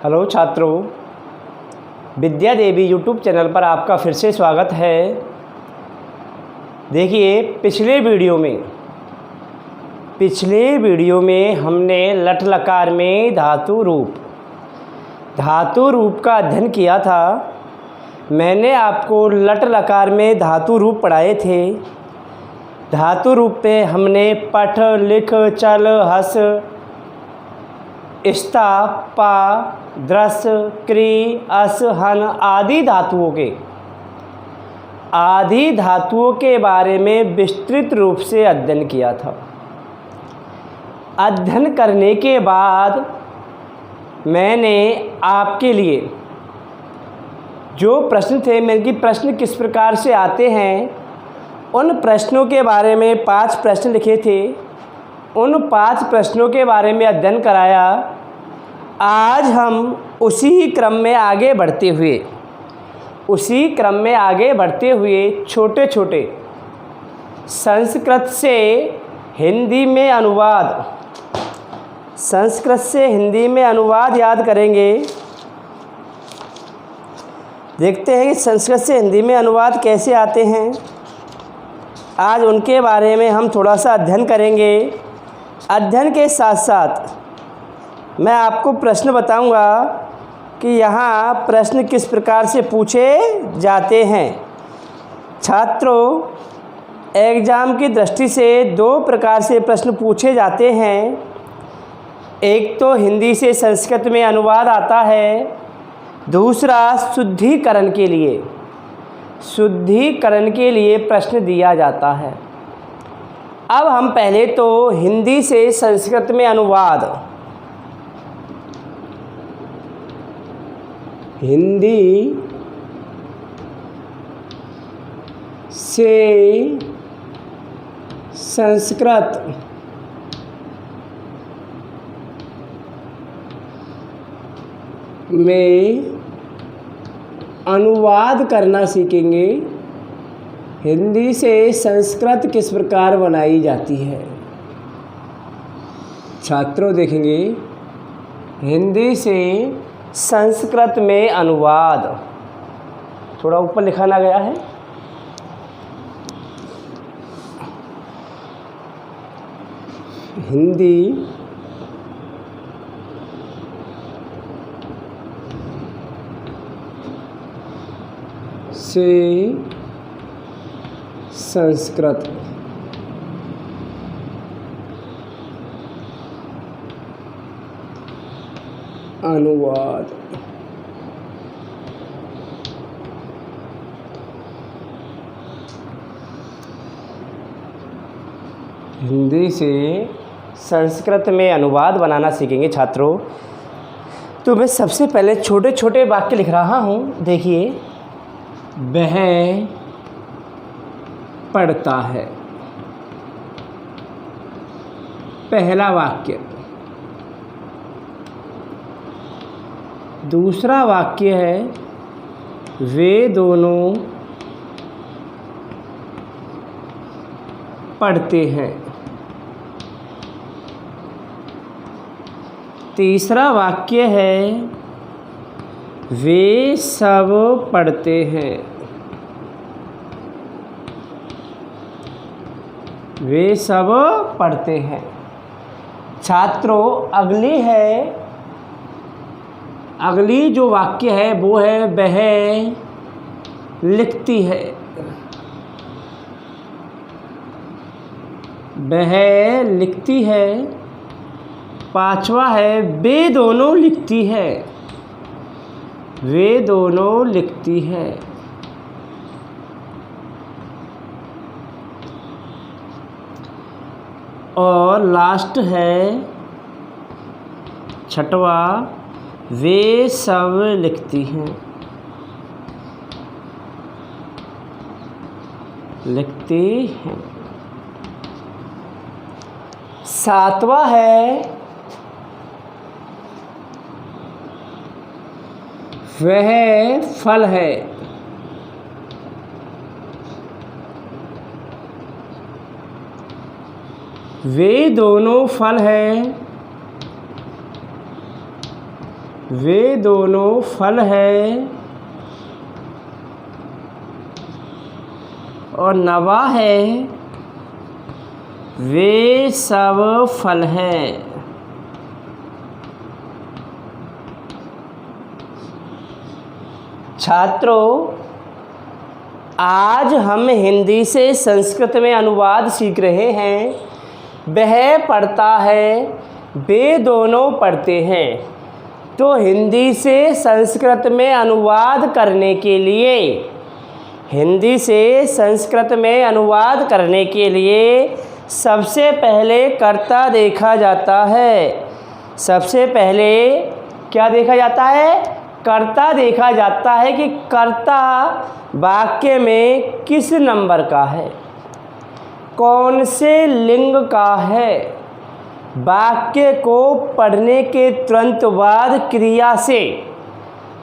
Hello छात्रों, विद्या देवी YouTube channel पर आपका फिर से स्वागत है। देखिए, पिछले वीडियो में हमने लट लकार में धातु रूप का अध्ययन किया था। मैंने आपको लट लकार में धातु रूप पढ़ाए थे। धातु रूप पे हमने पठ, लिख, चल, हस, स्ता, पा, द्रस, क्री, अस, हन आदि धातुओं के बारे में विस्तृत रूप से अध्ययन किया था। अध्ययन करने के बाद मैंने आपके लिए जो प्रश्न थे, मेरे प्रश्न किस प्रकार से आते हैं, उन प्रश्नों के बारे में 5 प्रश्न लिखे थे। उन 5 प्रश्नों के बारे में अध्ययन कराया। आज हम उसी क्रम में आगे बढ़ते हुए छोटे छोटे संस्कृत से हिंदी में अनुवाद याद करेंगे। देखते हैं कि संस्कृत से हिंदी में अनुवाद कैसे आते हैं। आज उनके बारे में हम थोड़ा सा अध्ययन करेंगे। अध्ययन के साथ साथ मैं आपको प्रश्न बताऊंगा कि यहाँ प्रश्न किस प्रकार से पूछे जाते हैं। छात्रों, एग्ज़ाम की दृष्टि से 2 प्रकार से प्रश्न पूछे जाते हैं। एक तो हिंदी से संस्कृत में अनुवाद आता है, दूसरा शुद्धिकरण के लिए प्रश्न दिया जाता है। अब हम पहले तो हिंदी से संस्कृत में अनुवाद, हिंदी से संस्कृत में अनुवाद करना सीखेंगे। हिंदी से संस्कृत किस प्रकार बनाई जाती है। छात्रों देखेंगे, हिंदी से संस्कृत में अनुवाद, थोड़ा ऊपर लिखा ना गया है। हिंदी से संस्कृत अनुवाद। हिंदी से संस्कृत में अनुवाद बनाना सीखेंगे छात्रों। तो मैं सबसे पहले छोटे छोटे वाक्य लिख रहा हूँ। देखिए, वह पढ़ता है, पहला वाक्य। दूसरा वाक्य है, वे दोनों पढ़ते हैं। तीसरा वाक्य है, वे सब पढ़ते हैं। वे सब पढ़ते हैं। छात्रों, अगली जो वाक्य है वो है, वह लिखती है। वह लिखती है। 5वां है, वे दोनों लिखती है। वे दोनों लिखती है। और लास्ट है 6वां, वे सब लिखती हैं। लिखती हैं। 7वां है, वह फल है। वे दोनों फल हैं। वे दोनों फल है और नवा है वे सब फल हैं। छात्रों, आज हम हिंदी से संस्कृत में अनुवाद सीख रहे हैं। वह पढ़ता है, वे दोनों पढ़ते हैं। तो हिंदी से संस्कृत में अनुवाद करने के लिए सबसे पहले कर्ता देखा जाता है। सबसे पहले क्या देखा जाता है? कर्ता देखा जाता है कि कर्ता वाक्य में किस नंबर का है, कौन से लिंग का है। वाक्य को पढ़ने के तुरंत बाद क्रिया से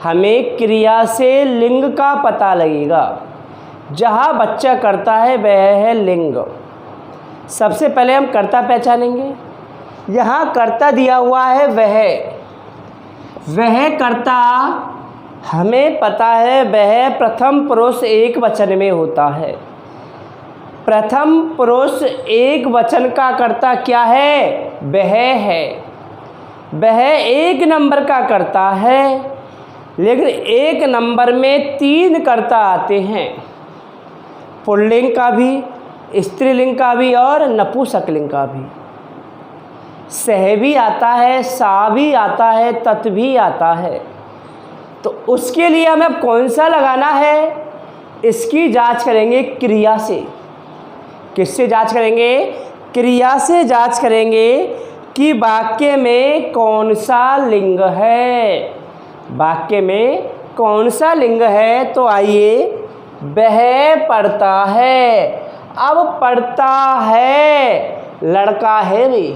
हमें क्रिया से लिंग का पता लगेगा। जहाँ बच्चा करता है वह है लिंग। सबसे पहले हम कर्ता पहचानेंगे। यहाँ कर्ता दिया हुआ है वह कर्ता हमें पता है वह प्रथम पुरुष एक वचन में होता है। प्रथम पुरुष एक वचन का कर्ता क्या है? वह है। वह एक नंबर का कर्ता है, लेकिन एक नंबर में 3 कर्ता आते हैं, पुल्लिंग का भी, स्त्रीलिंग का भी और नपुंसकलिंग का भी। सह भी आता है, सा भी आता है, तत् भी आता है। तो उसके लिए हमें कौन सा लगाना है, इसकी जांच करेंगे क्रिया से। किससे जांच करेंगे? क्रिया से जांच करेंगे कि वाक्य में कौन सा लिंग है। वाक्य में कौन सा लिंग है? तो आइए, वह पढ़ता है। अब पढ़ता है लड़का है भी,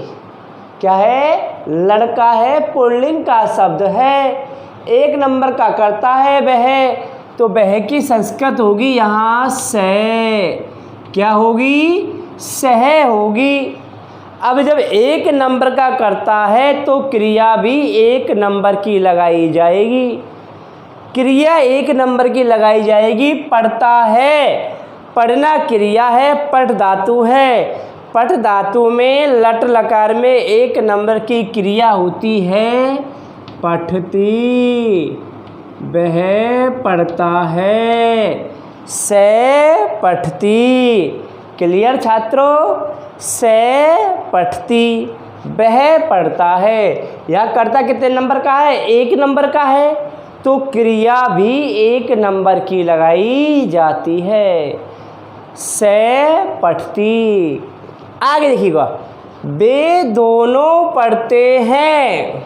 क्या है? लड़का है, पुल्लिंग का शब्द है, एक नंबर का करता है वह। तो वह की संस्कृत होगी यहाँ से, क्या होगी? सह होगी। अब जब एक नंबर का करता है तो क्रिया भी एक नंबर की लगाई जाएगी। क्रिया एक नंबर की लगाई जाएगी। पढ़ता है, पढ़ना क्रिया है, पठ धातु है। पठ धातु में लट लकार में एक नंबर की क्रिया होती है पठती। वह पढ़ता है, से पठती। क्लियर छात्रों? से पठती, वह पढ़ता है। यह कर्ता कितने नंबर का है? एक नंबर का है। तो क्रिया भी एक नंबर की लगाई जाती है, से पठती। आगे देखिएगा, वे दोनों पढ़ते हैं।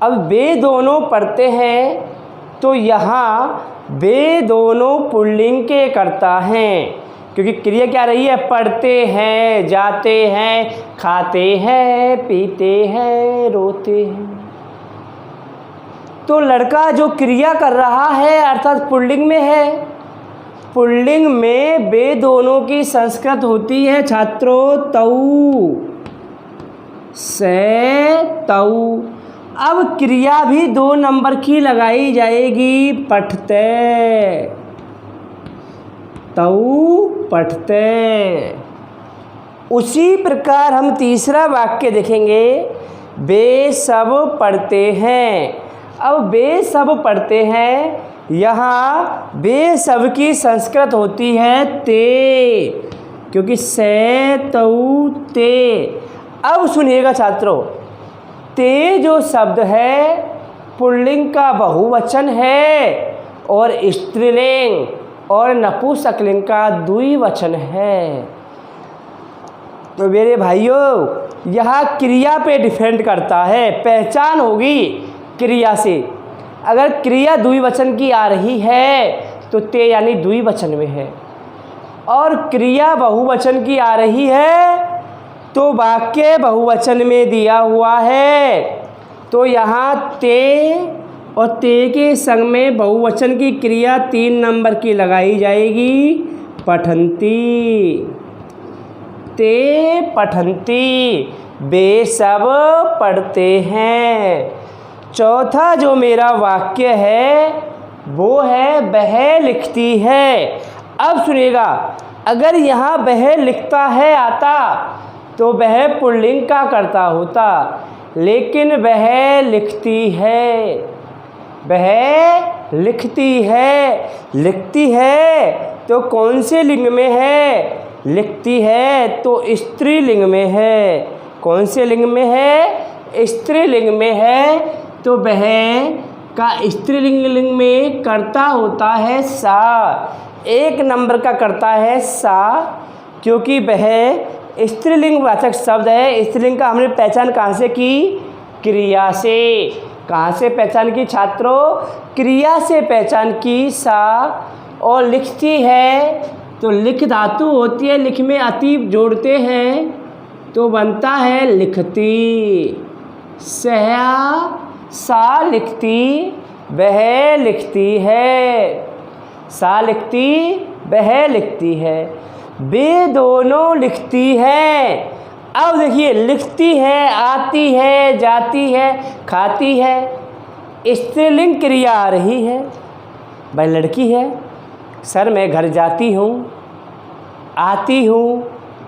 अब वे दोनों पढ़ते हैं तो यहाँ वे दोनों पुल्लिंग के कर्ता हैं, क्योंकि क्रिया क्या रही है? पढ़ते हैं, जाते हैं, खाते हैं, पीते हैं, रोते हैं। तो लड़का जो क्रिया कर रहा है अर्थात पुल्लिंग में है। पुल्लिंग में वे दोनों की संस्कृत होती है छात्रों तऊ, से तऊ। अब क्रिया भी 2 नंबर की लगाई जाएगी, पठते, तऊ पठते। उसी प्रकार हम तीसरा वाक्य देखेंगे, वे सब पढ़ते हैं। अब वे सब पढ़ते हैं, यहाँ वे सब की संस्कृत होती है ते, क्योंकि से तऊ ते। अब सुनिएगा छात्रों, ते जो शब्द है पुल्लिंग का बहुवचन है और स्त्रीलिंग और नपुंसकलिंग का द्विवचन है। तो मेरे भाइयों, यह क्रिया पे डिपेंड करता है। पहचान होगी क्रिया से। अगर क्रिया द्विवचन की आ रही है तो ते यानी द्विवचन में है, और क्रिया बहुवचन की आ रही है तो वाक्य बहुवचन में दिया हुआ है। तो यहाँ ते और ते के संग में बहुवचन की क्रिया 3 नंबर की लगाई जाएगी, पठंती। ते पठंती, वे सब पढ़ते हैं। चौथा जो मेरा वाक्य है वो है वह लिखती है। अब सुनिएगा, अगर यहाँ वह लिखता है आता तो वह पुल्लिंग का कर्ता होता, लेकिन वह लिखती है, वह लिखती है। लिखती है तो कौन से लिंग में है? लिखती है तो स्त्रीलिंग में है। कौन से लिंग में है? स्त्रीलिंग में है। तो वह का स्त्रीलिंग में कर्ता होता है सा। 1 नंबर का कर्ता है सा, क्योंकि वह स्त्रीलिंग वाचक शब्द है। स्त्रीलिंग का हमने पहचान कहाँ से की? क्रिया से। कहाँ से पहचान की छात्रों? क्रिया से पहचान की सा। और लिखती है तो लिख धातु होती है, लिख में अतीब जोड़ते हैं तो बनता है लिखती। सा लिखती, वह लिखती है। सा लिखती, वह लिखती है। वे दोनों लिखती हैं। अब देखिए, लिखती है, आती है, जाती है, खाती है। स्त्रीलिंग क्रिया आ रही है। भाई लड़की है, सर मैं घर जाती हूँ, आती हूँ,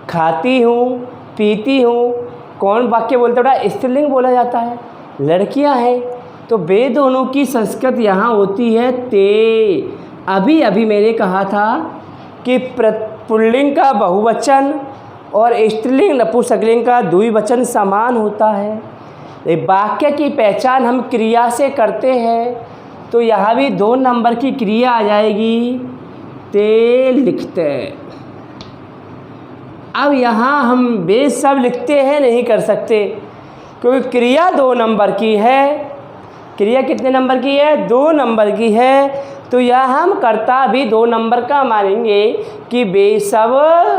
खाती हूँ, पीती हूँ। कौन वाक्य बोलता है? स्त्रीलिंग बोला जाता है। लड़कियाँ हैं तो वे दोनों की संस्कृत यहाँ होती है ते। अभी अभी मैंने कहा था कि पुल्लिंग का बहुवचन और स्त्रीलिंग नपुंसकलिंग का द्विवचन समान होता है। वाक्य की पहचान हम क्रिया से करते हैं तो यहाँ भी 2 नंबर की क्रिया आ जाएगी, ते लिखते। अब यहाँ हम वे सब लिखते हैं नहीं कर सकते, क्योंकि क्रिया 2 नंबर की है। क्रिया कितने नंबर की है? 2 नंबर की है। तो यह हम कर्ता भी 2 नंबर का मानेंगे कि वे सब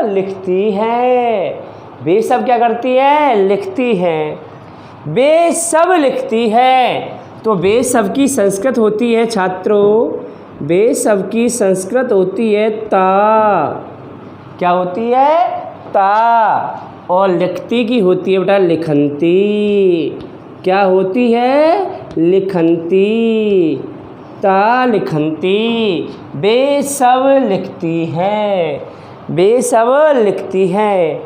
लिखती हैं। वे सब क्या करती हैं? लिखती हैं। वे सब लिखती हैं। तो वे सब की संस्कृत होती है छात्रों, वे सब की संस्कृत होती है ता। क्या होती है? ता। और लिखती की होती है बेटा लिखंती। क्या होती है? लिखंती। ता लिखंती। वे सब लिखती हैं। वे सब लिखती हैं।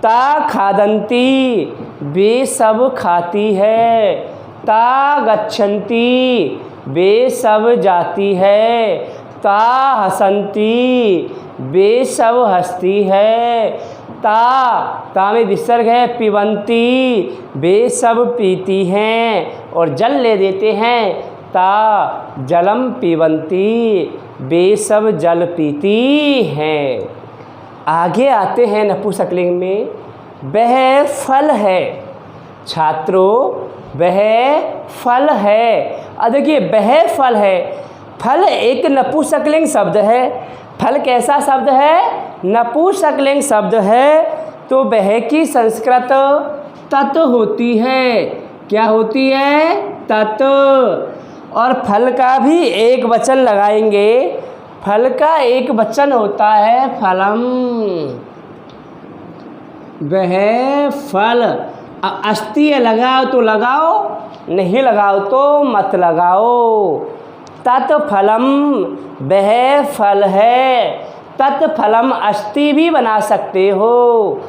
ता खादंती। वे सब खाती है। ता गच्छन्ति। वे सब जाती है। ता हसन्ति। वे सब हंसती है। ता में विसर्ग है पिबंती। वे सब पीती हैं। और जल ले देते हैं, ता जलम पिबंती। वे सब जल पीती हैं। आगे आते हैं नपुंसकलिंग में, वह फल है। छात्रों, वह फल है। अब देखिए, वह फल है। फल एक नपुंसकलिंग शब्द है। फल कैसा शब्द है? नपुंसकलिंग शब्द है। तो वह की संस्कृत तत् होती है। क्या होती है? तत्। और फल का भी एक वचन लगाएंगे। फल का एक वचन होता है फलम। वह फल। अस्ति लगाओ तो लगाओ, नहीं लगाओ तो मत लगाओ। तत्फलम, वह फल है। तत्फलम अस्ति भी बना सकते हो।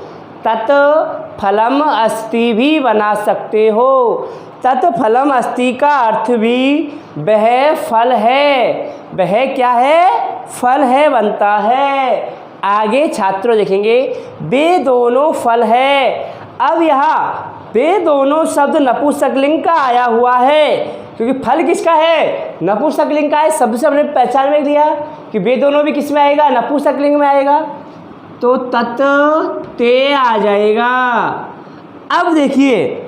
तत्फलम अस्ति भी बना सकते हो। तत्फलम अस्ति का अर्थ भी वह फल है। वह क्या है? फल है बनता है। आगे छात्रों देखेंगे, वे दोनों फल है। अब यहाँ वे दोनों शब्द नपुंसकलिंग का आया हुआ है, क्योंकि फल किसका है? नपुंसकलिंग का है। शब्द से हमने पहचान में लिया कि वे दोनों भी किस में आएगा? नपुंसकलिंग में आएगा। तो तत् ते आ जाएगा। अब देखिए,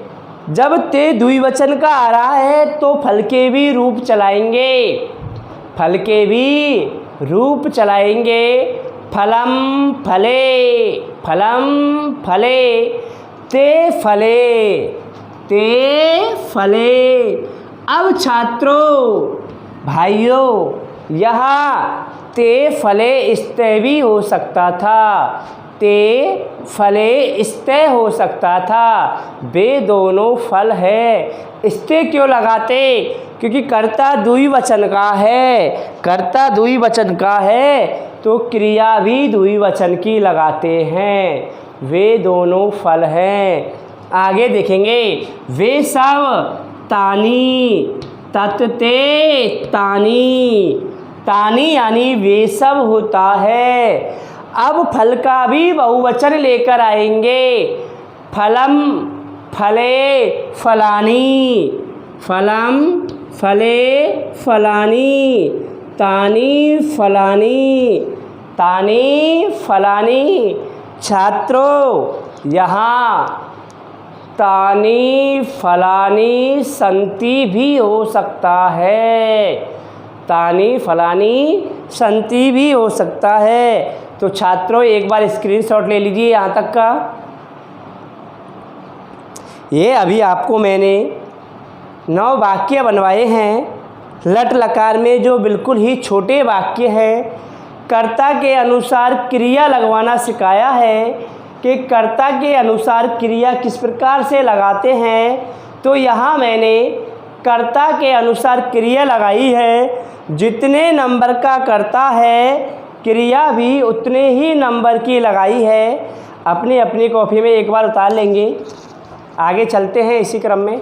जब ते द्विवचन का आ रहा है तो फल के भी रूप चलाएंगे। फल के भी रूप चलाएंगे। फलम फले, फलम फले, ते फले, ते फले। अब छात्रों भाइयों, यहाँ ते फले स्ते भी हो सकता था। ते फले स्ते हो सकता था। वे दोनों फल है। स्ते क्यों लगाते? क्योंकि कर्ता द्विवचन का है। कर्ता द्विवचन का है तो क्रिया भी द्विवचन की लगाते हैं। वे दोनों फल हैं। आगे देखेंगे, वे सब तानी तत्ते तानी। तानी यानी वे सब होता है। अब फल का भी बहुवचन लेकर आएंगे। फलम फले फलानी। फलम फले फलानी। तानी फलानी। तानी फलानी। छात्रों, यहाँ तानी फलानी संति भी हो सकता है। तानी फलानी संति भी हो सकता है। तो छात्रों, एक बार स्क्रीनशॉट ले लीजिए यहाँ तक का। ये अभी आपको मैंने 9 वाक्य बनवाए हैं। लट लकार में जो बिल्कुल ही छोटे वाक्य हैं, कर्ता के अनुसार क्रिया लगवाना सिखाया है कि कर्ता के अनुसार क्रिया किस प्रकार से लगाते हैं। तो यहाँ मैंने कर्ता के अनुसार क्रिया लगाई है। जितने नंबर का कर्ता है, क्रिया भी उतने ही नंबर की लगाई है। अपनी अपनी कॉपी में एक बार उतार लेंगे। आगे चलते हैं इसी क्रम में।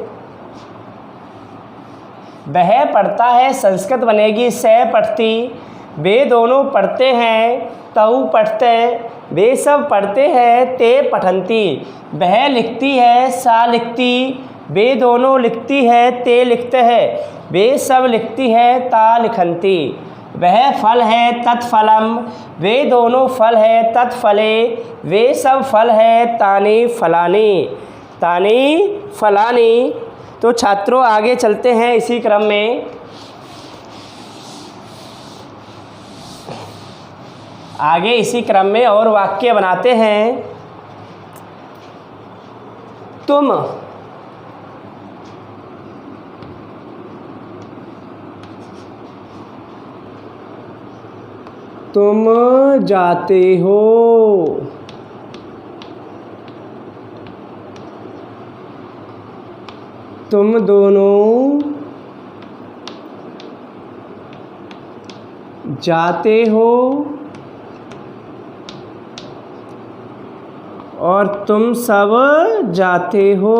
वह पढ़ता है संस्कृत बनेगी से पढ़ती। वे दोनों पढ़ते हैं तऊ पढ़ते। वे सब पढ़ते हैं ते पठंती। वह लिखती है सा लिखती। वे दोनों लिखती है ते लिखते हैं। वे सब लिखती है ता लिखंती। वह फल है तत्फलम। वे दोनों फल है तत्फले। वे सब फल है तानी फलानी। तानी फलानी। तो छात्रों, आगे चलते हैं इसी क्रम में। आगे इसी क्रम में और वाक्य बनाते हैं। तुम जाते हो। तुम दोनों जाते हो और तुम सब जाते हो।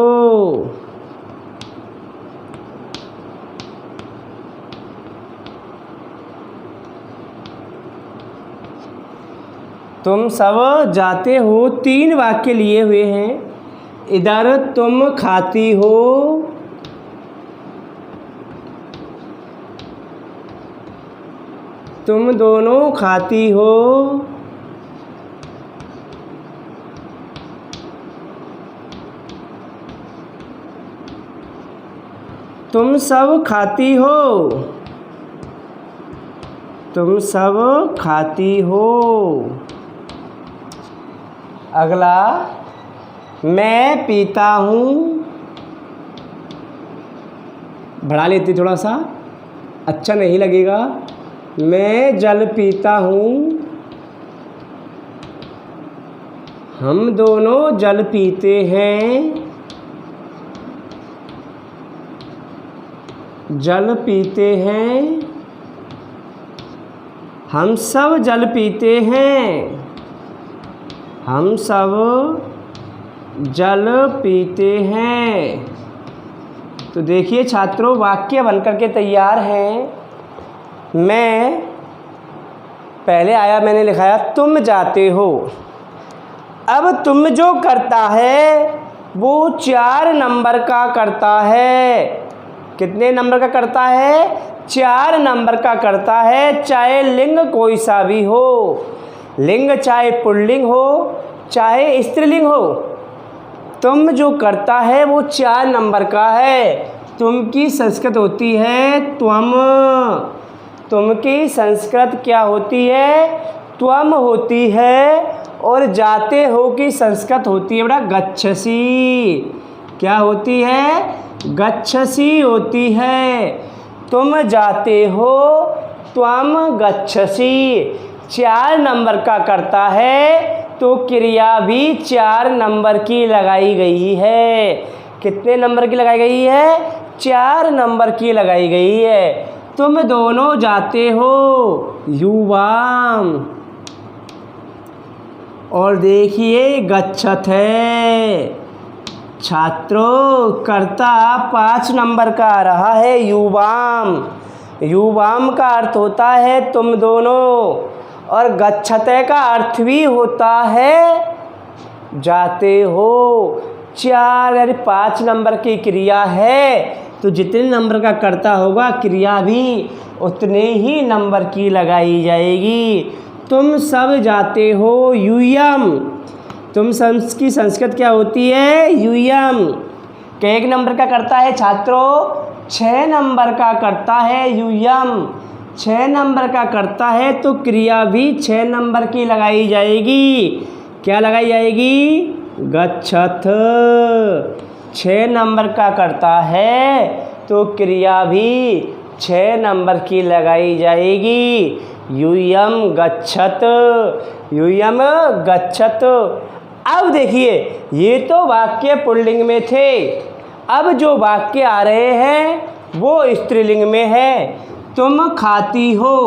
तुम सब जाते हो 3 वाक्य लिए हुए हैं। इधर तुम खाती हो। तुम दोनों खाती हो। तुम सब खाती हो। तुम सब खाती हो। अगला, मैं पीता हूँ। बढ़ा लेती थोड़ा सा, अच्छा नहीं लगेगा। मैं जल पीता हूँ। हम दोनों जल पीते हैं। जल पीते हैं। हम सब जल पीते हैं। हम सब जल पीते हैं। तो देखिए छात्रों, वाक्य बनकर के तैयार हैं। मैं पहले आया, मैंने लिखाया तुम जाते हो। अब तुम जो करता है वो 4 नंबर का करता है। कितने नंबर का करता है? 4 नंबर का करता है। चाहे लिंग कोई सा भी हो, लिंग चाहे पुल्लिंग हो चाहे स्त्रीलिंग हो, तुम जो करता है वो 4 नंबर का है। तुम की संस्कृत होती है त्वम। तुम की संस्कृत क्या होती है? त्वम होती है। और जाते हो की संस्कृत होती है बेटा गच्छसी। क्या होती है? गच्छसी होती है। तुम जाते हो, त्वम गच्छसी। 4 नंबर का करता है तो क्रिया भी 4 नंबर की लगाई गई है। कितने नंबर की लगाई गई है? 4 नंबर की लगाई गई है। तुम दोनों जाते हो युवाम, और देखिए गच्छत है। छात्रों, कर्ता 5 नंबर का आ रहा है युवाम। युवाम का अर्थ होता है तुम दोनों, और गच्छते का अर्थ भी होता है जाते हो। 4 यानी 5 नंबर की क्रिया है, तो जितने नंबर का कर्ता होगा क्रिया भी उतने ही नंबर की लगाई जाएगी। तुम सब जाते हो यूयम। तुम की संस्कृत क्या होती है? यूयम। एक नंबर का कर्ता है छात्रों? 6 नंबर का कर्ता है यूयम। 6 नंबर का कर्ता है तो क्रिया भी 6 नंबर की लगाई जाएगी। क्या लगाई जाएगी? गच्छत। 6 नंबर का कर्ता है तो क्रिया भी 6 नंबर की लगाई जाएगी। यूयम गच्छत, यूयम गच्छत। अब देखिए, ये तो वाक्य पुल्लिंग में थे। अब जो वाक्य आ रहे हैं वो स्त्रीलिंग में है। तुम खाती हो।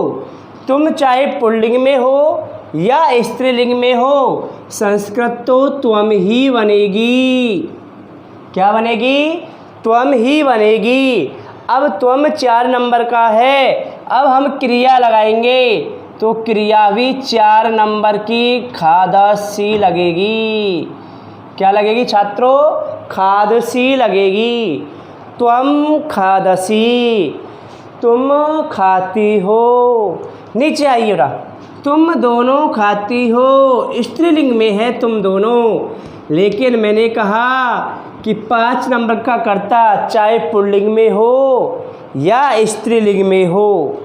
तुम चाहे पुल्लिंग में हो या स्त्रीलिंग में हो, संस्कृत तो त्वम ही बनेगी। क्या बनेगी? त्वम ही बनेगी। अब त्वम 4 नंबर का है। अब हम क्रिया लगाएंगे तो क्रिया भी 4 नंबर की खादसी लगेगी। क्या लगेगी छात्रों? खादसी लगेगी। त्वम खादसी, तुम खाती हो। नीचे आइए बेटा। तुम दोनों खाती हो, स्त्रीलिंग में है तुम दोनों, लेकिन मैंने कहा कि 5 नंबर का कर्ता चाहे पुल्लिंग में हो या स्त्रीलिंग में हो,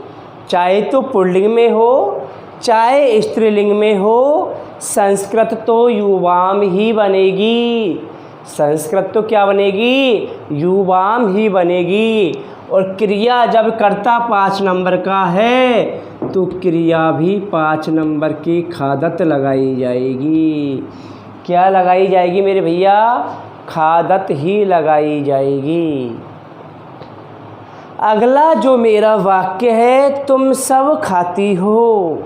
चाहे तो पुल्लिंग में हो चाहे स्त्रीलिंग में हो, संस्कृत तो युवाम ही बनेगी। संस्कृत तो क्या बनेगी? युवाम ही बनेगी। और क्रिया जब कर्ता 5 नंबर का है तो क्रिया भी 5 नंबर की खादत लगाई जाएगी। क्या लगाई जाएगी मेरे भैया? खादत ही लगाई जाएगी। अगला जो मेरा वाक्य है, तुम सब खाती हो।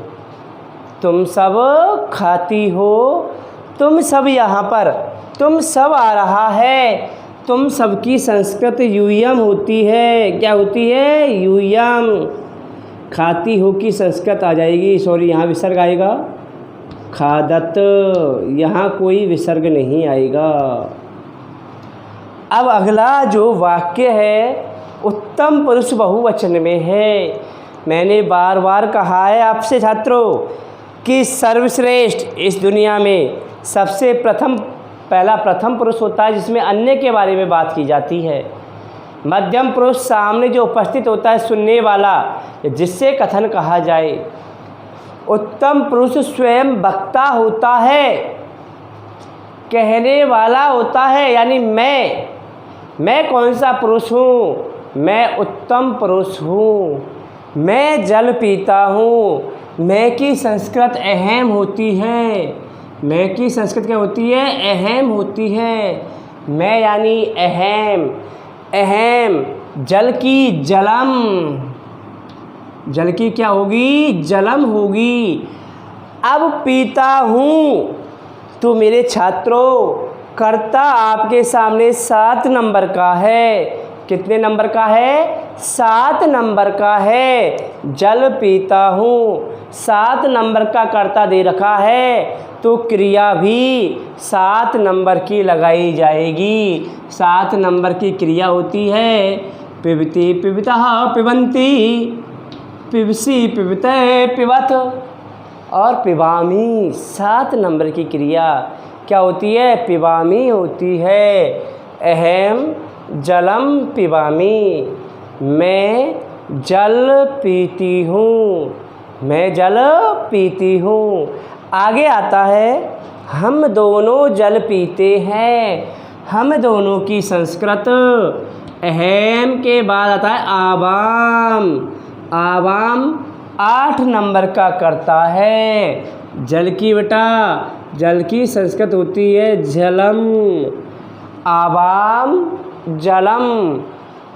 तुम सब खाती हो। तुम सब यहाँ पर तुम सब आ रहा है। तुम सब की संस्कृत यूयम होती है। क्या होती है? यूयम। खाती हो की संस्कृत आ जाएगी, सॉरी यहाँ विसर्ग आएगा, खादत, यहाँ कोई विसर्ग नहीं आएगा। अब अगला जो वाक्य है उत्तम पुरुष बहुवचन में है। मैंने बार बार कहा है आपसे छात्रों कि सर्वश्रेष्ठ इस दुनिया में सबसे पहला प्रथम पुरुष होता है जिसमें अन्य के बारे में बात की जाती है। मध्यम पुरुष सामने जो उपस्थित होता है सुनने वाला, जिससे कथन कहा जाए। उत्तम पुरुष स्वयं वक्ता होता है, कहने वाला होता है, यानी मैं कौन सा पुरुष हूँ? मैं उत्तम पुरुष हूँ। मैं जल पीता हूँ। मैं की संस्कृत अहम होती है। मैं की संस्कृत क्या होती है? अहम होती है। मैं यानी अहम। अहम जल की जलम, जल की क्या होगी? जलम होगी। अब पीता हूँ तो मेरे छात्रों कर्ता आपके सामने 7 नंबर का है। कितने नंबर का है? 7 नंबर का है। जल पीता हूँ, 7 नंबर का कर्ता दे रखा है तो क्रिया भी 7 नंबर की लगाई जाएगी। 7 नंबर की क्रिया होती है पिबती पिबतः पिबंती, पिबसी पिबते पिबत और पिबामी। 7 नंबर की क्रिया क्या होती है? पिबामी होती है। अहम जलम पिबामी, मैं जल पीती हूँ। मैं जल पीती हूँ। आगे आता है हम दोनों जल पीते हैं। हम दोनों की संस्कृत अहम के बाद आता है आवाम। आवाम 8 नंबर का करता है। जल की बेटा जल की संस्कृत होती है जलम। आवाम जलम,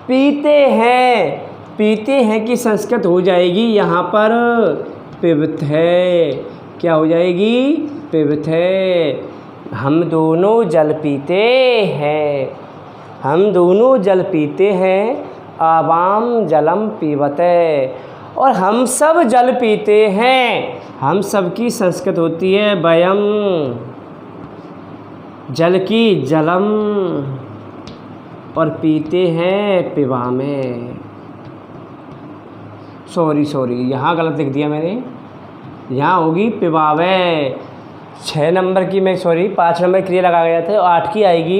पीते हैं की संस्कृत हो जाएगी यहाँ पर पिबत है। क्या हो जाएगी? पिबत है। हम दोनों जल पीते हैं, हम दोनों जल पीते हैं। आवाम जलम पीबते, और हम सब जल पीते हैं। हम सब की संस्कृत होती है वयम। जल की जलम, और पीते हैं पिबामे। सॉरी यहाँ गलत लिख दिया मैंने, यहाँ होगी पिबावे। 6 नंबर की मैं 5 नंबर क्रिया लगा गया था, 8 की आएगी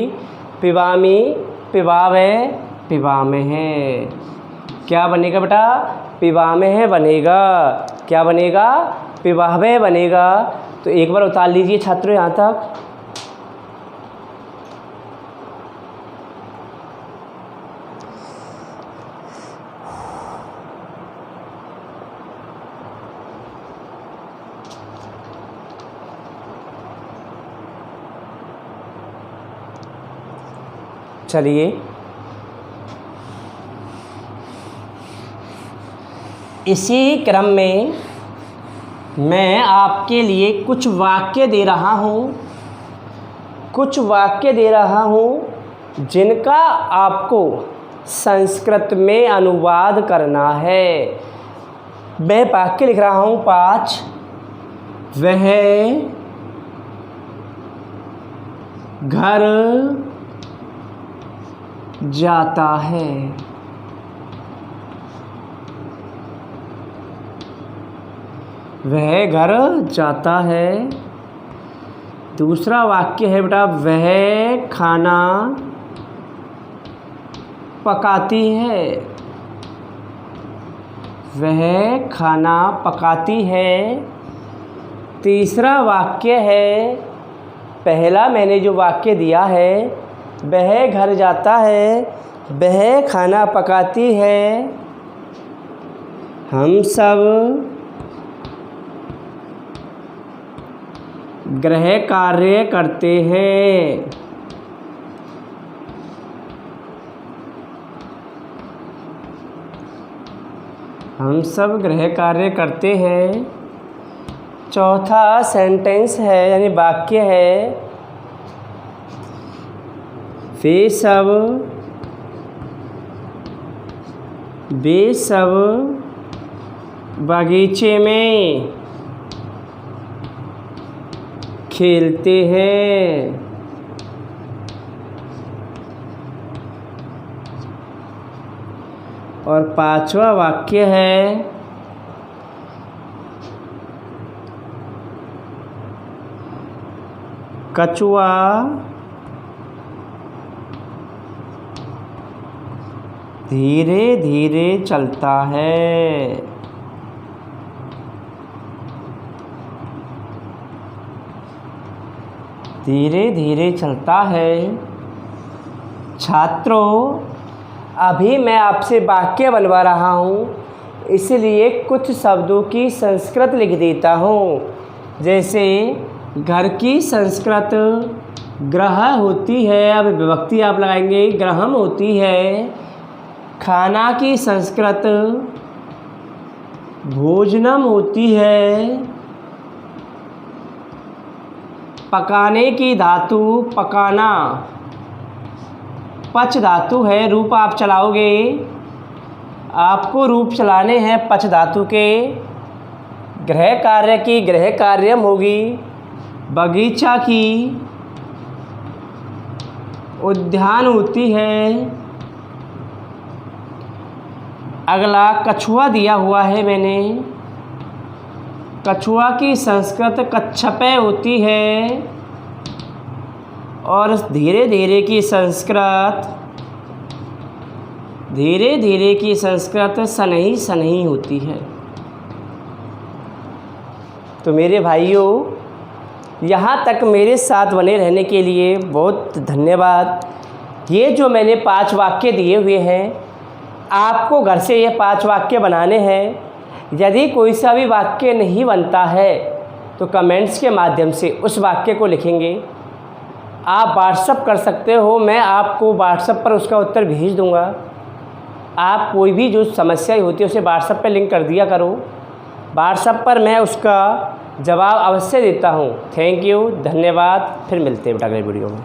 पिबामी, पिबावे, पिबामे है। क्या बनेगा बेटा? पिबामे है बनेगा। क्या बनेगा? पिबावे बनेगा। तो एक बार उतार लीजिए छात्रों यहाँ तक। चलिए इसी क्रम में मैं आपके लिए कुछ वाक्य दे रहा हूँ जिनका आपको संस्कृत में अनुवाद करना है। मैं वाक्य लिख रहा हूँ 5। वह घर जाता है। वह घर जाता है। दूसरा वाक्य है बेटा, वह खाना पकाती है। वह खाना पकाती है। तीसरा वाक्य है, पहला मैंने जो वाक्य दिया है, वह घर जाता है, वह खाना पकाती है। हम सब गृह कार्य करते हैं। हम सब गृह कार्य करते हैं। चौथा सेंटेंस है यानी वाक्य है, वे सब बगीचे में खेलते हैं। और पांचवा वाक्य है, कछुआ धीरे धीरे चलता है। धीरे धीरे चलता है। छात्रों, अभी मैं आपसे वाक्य बनवा रहा हूँ, इसलिए कुछ शब्दों की संस्कृत लिख देता हूँ। जैसे घर की संस्कृत ग्रह होती है, अब विभक्ति आप लगाएंगे, ग्रहम होती है। खाना की संस्कृत भोजनम होती है। पकाने की धातु पकाना पच धातु है। रूप आप चलाओगे, आपको रूप चलाने हैं पच धातु के। गृह कार्य की गृह कार्यम होगी। बगीचा की उद्यान होती है। अगला कछुआ दिया हुआ है मैंने, कछुआ की संस्कृत कच्छपे होती है। और धीरे धीरे की संस्कृत सनही सनही होती है। तो मेरे भाइयों, यहाँ तक मेरे साथ बने रहने के लिए बहुत धन्यवाद। ये जो मैंने 5 वाक्य दिए हुए हैं, आपको घर से ये 5 वाक्य बनाने हैं। यदि कोई सा भी वाक्य नहीं बनता है तो कमेंट्स के माध्यम से उस वाक्य को लिखेंगे। आप व्हाट्सअप कर सकते हो, मैं आपको व्हाट्सअप पर उसका उत्तर भेज दूँगा। आप कोई भी जो समस्या होती है उसे व्हाट्सअप पर लिंक कर दिया करो। व्हाट्सअप पर मैं उसका जवाब अवश्य देता हूँ। थैंक यू, धन्यवाद। फिर मिलते हैं बेटा अगले वीडियो में।